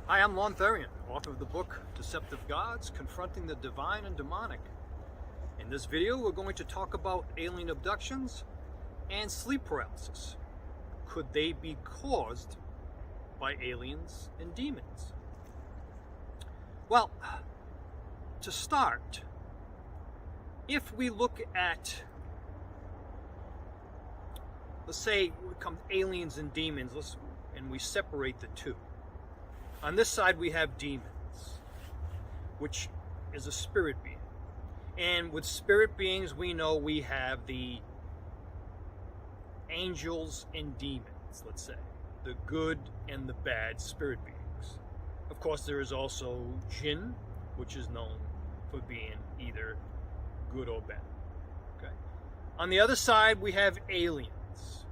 Hi, I'm Lon Therian, author of the book Deceptive Gods, Confronting the Divine and Demonic. In this video, we're going to talk about alien abductions and sleep paralysis. Could they be caused by aliens and demons? Well, to start, if we look at, let's say, we come aliens and demons, and we separate the two. On this side, we have demons, which is a spirit being. And with spirit beings, we know we have the angels and demons, let's say, the good and the bad spirit beings. Of course, there is also jinn, which is known for being either good or bad. Okay. On the other side, we have aliens.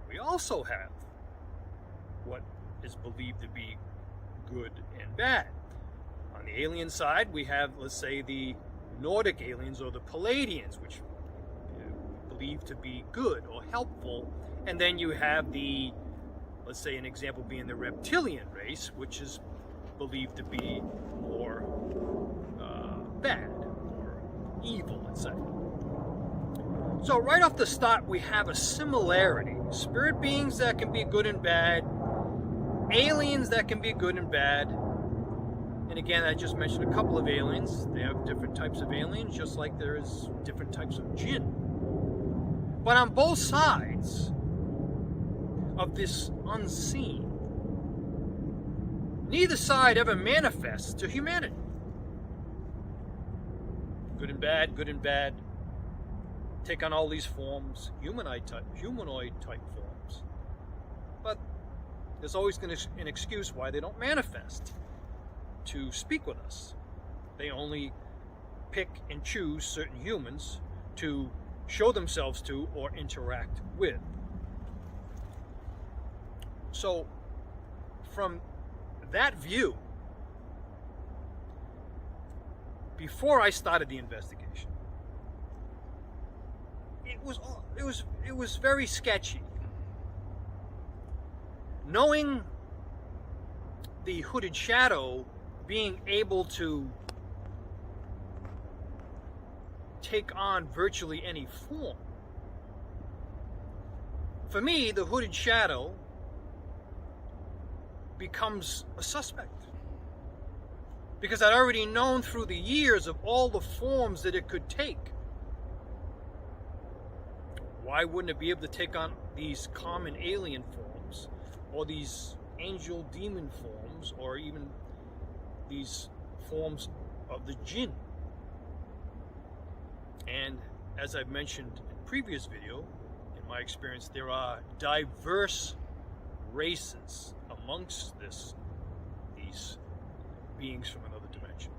We also have what is believed to be good and bad. On the alien side, we have, let's say, the Nordic aliens or the Palladians, which believed to be good or helpful. And then you have the, let's say, an example being the reptilian race, which is believed to be more bad or evil, let's say. So right off the start, we have a similarity. Spirit beings that can be good and bad, aliens that can be good and bad. And again, I just mentioned a couple of aliens. They have different types of aliens, just like there is different types of jinn. But on both sides of this unseen, neither side ever manifests to humanity. Good and bad, take on all these forms, humanoid type forms. But there's always going to be an excuse why they don't manifest to speak with us. They only pick and choose certain humans to show themselves to or interact with. So, from that view, before I started the investigation, it was very sketchy. Knowing the hooded shadow being able to take on virtually any form, for me, the hooded shadow becomes a suspect. Because I'd already known through the years of all the forms that it could take. Why wouldn't it be able to take on these common alien forms, or these angel demon forms, or even these forms of the jinn? And as I've mentioned in previous video, in my experience, there are diverse races amongst these beings from another dimension.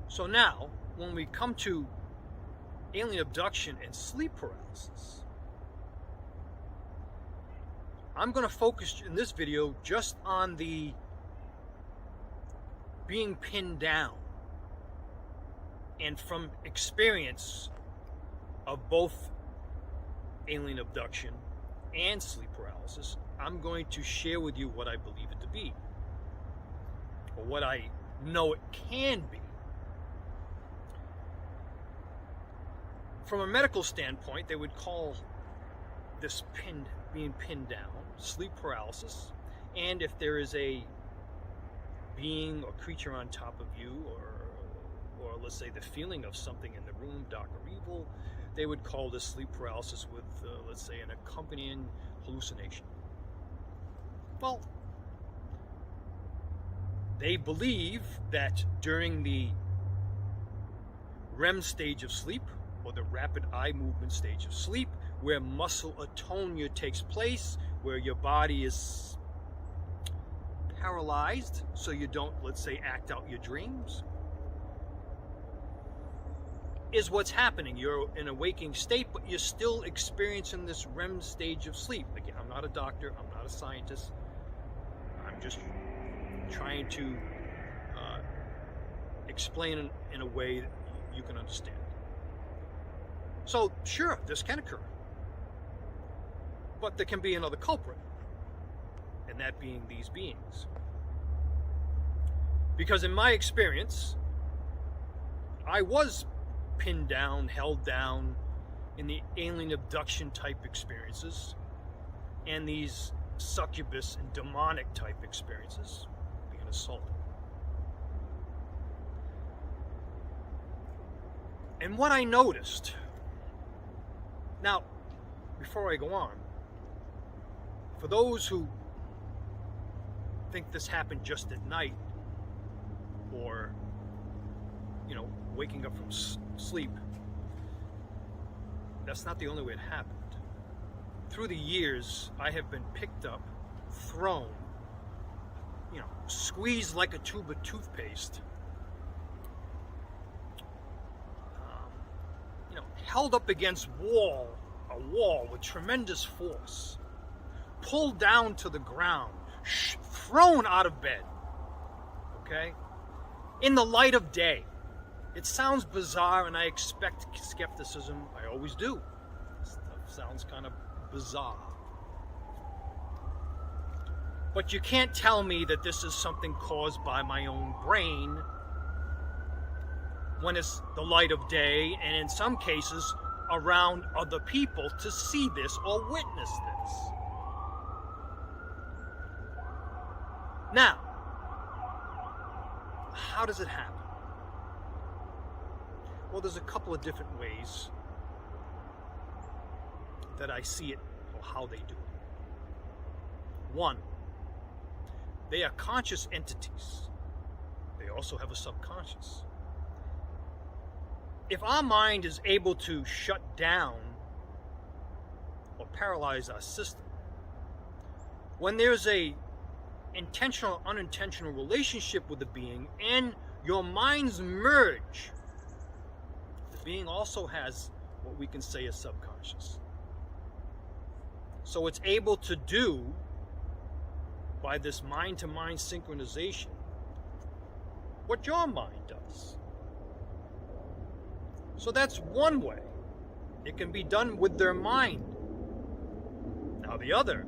So now, when we come to alien abduction and sleep paralysis, I'm going to focus in this video just on the being pinned down. And from experience of both alien abduction and sleep paralysis, I'm going to share with you what I believe it to be, or what I know it can be. From a medical standpoint, they would call this being pinned down sleep paralysis. And if there is a being or creature on top of you, or let's say the feeling of something in the room, dark or evil, they would call this sleep paralysis with, let's say, an accompanying hallucination. Well, they believe that during the REM stage of sleep, or the rapid eye movement stage of sleep, where muscle atonia takes place, where your body is paralyzed so you don't, let's say, act out your dreams, is what's happening. You're in a waking state, but you're still experiencing this REM stage of sleep. Again, I'm not a doctor, I'm not a scientist. I'm just trying to explain in a way that you can understand. So, sure, this can occur. But there can be another culprit. and that being these beings. Because in my experience, I was pinned down, held down in the alien abduction type experiences and these succubus and demonic type experiences, being assaulted. And what I noticed, now, before I go on, for those who think this happened just at night, or, waking up from sleep, that's not the only way it happened. Through the years, I have been picked up, thrown, squeezed like a tube of toothpaste, held up against a wall with tremendous force, pulled down to the ground, thrown out of bed, okay? In the light of day. It sounds bizarre, and I expect skepticism. I always do. Stuff sounds kind of bizarre. But you can't tell me that this is something caused by my own brain when it's the light of day, and in some cases around other people to see this or witness this. Now, how does it happen? Well, there's a couple of different ways that I see it, or how they do it. One, they are conscious entities. They also have a subconscious. If our mind is able to shut down or paralyze our system, when there's a intentional or unintentional relationship with the being and your minds merge, the being also has what we can say is subconscious. So it's able to do, by this mind-to-mind synchronization, what your mind does. So that's one way. It can be done with their mind. Now the other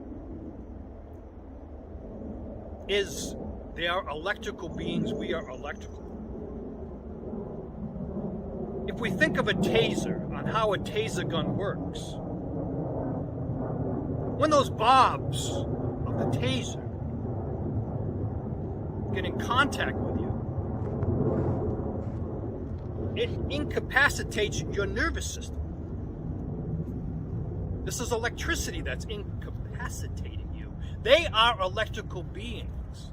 is they are electrical beings, we are electrical. If we think of a taser, on how a taser gun works, when those bobs of the taser get in contact with you, it incapacitates your nervous system. This is electricity that's incapacitating you. They are electrical beings.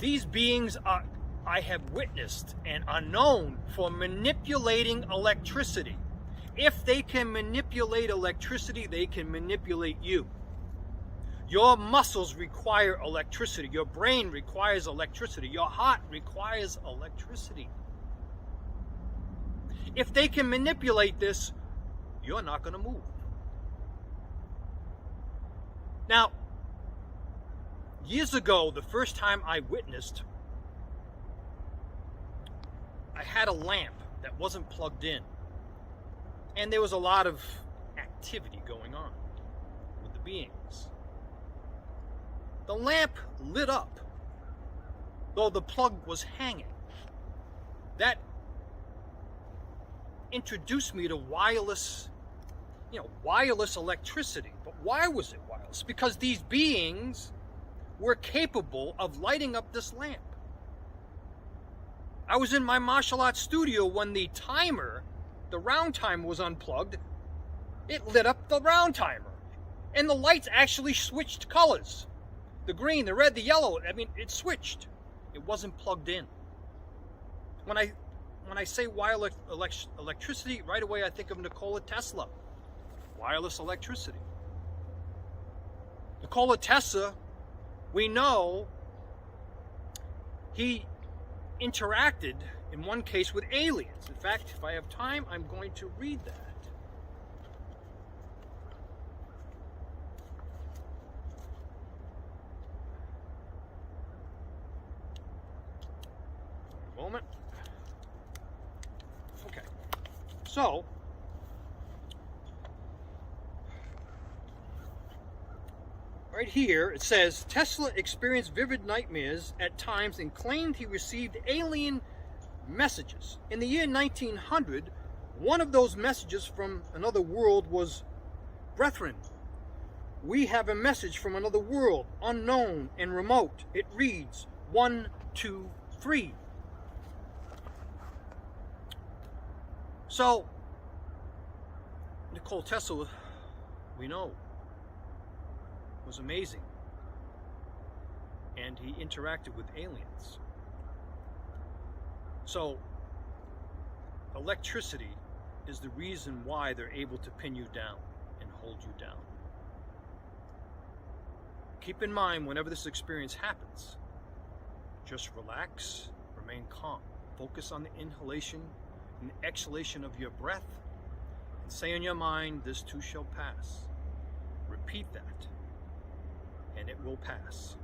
These beings I have witnessed and are known for manipulating electricity. If they can manipulate electricity, they can manipulate you. Your muscles require electricity. Your brain requires electricity. Your heart requires electricity. If they can manipulate this, you're not going to move. Now, years ago, the first time I witnessed, I had a lamp that wasn't plugged in. And there was a lot of activity going on with the beings. The lamp lit up, though the plug was hanging. That introduced me to wireless electricity. But why was it wireless? Because these beings were capable of lighting up this lamp. I was in my martial arts studio when the timer, the round timer, was unplugged. It lit up the round timer. And the lights actually switched colors. The green, the red, the yellow, it switched. It wasn't plugged in. When I say wireless electricity, right away I think of Nikola Tesla. Wireless electricity. Nikola Tesla, we know he interacted in one case with aliens. In fact, if I have time, I'm going to read that. Moment. Okay. So, right here, it says, Tesla experienced vivid nightmares at times and claimed he received alien messages. In the year 1900, one of those messages from another world was, "Brethren, we have a message from another world, unknown and remote. It reads, 1, 2, 3. So, Nikola Tesla, we know, was amazing. And he interacted with aliens. So, electricity is the reason why they're able to pin you down and hold you down. Keep in mind, whenever this experience happens, just relax, remain calm. Focus on the inhalation and exhalation of your breath, and say in your mind, this too shall pass. Repeat that, and it will pass.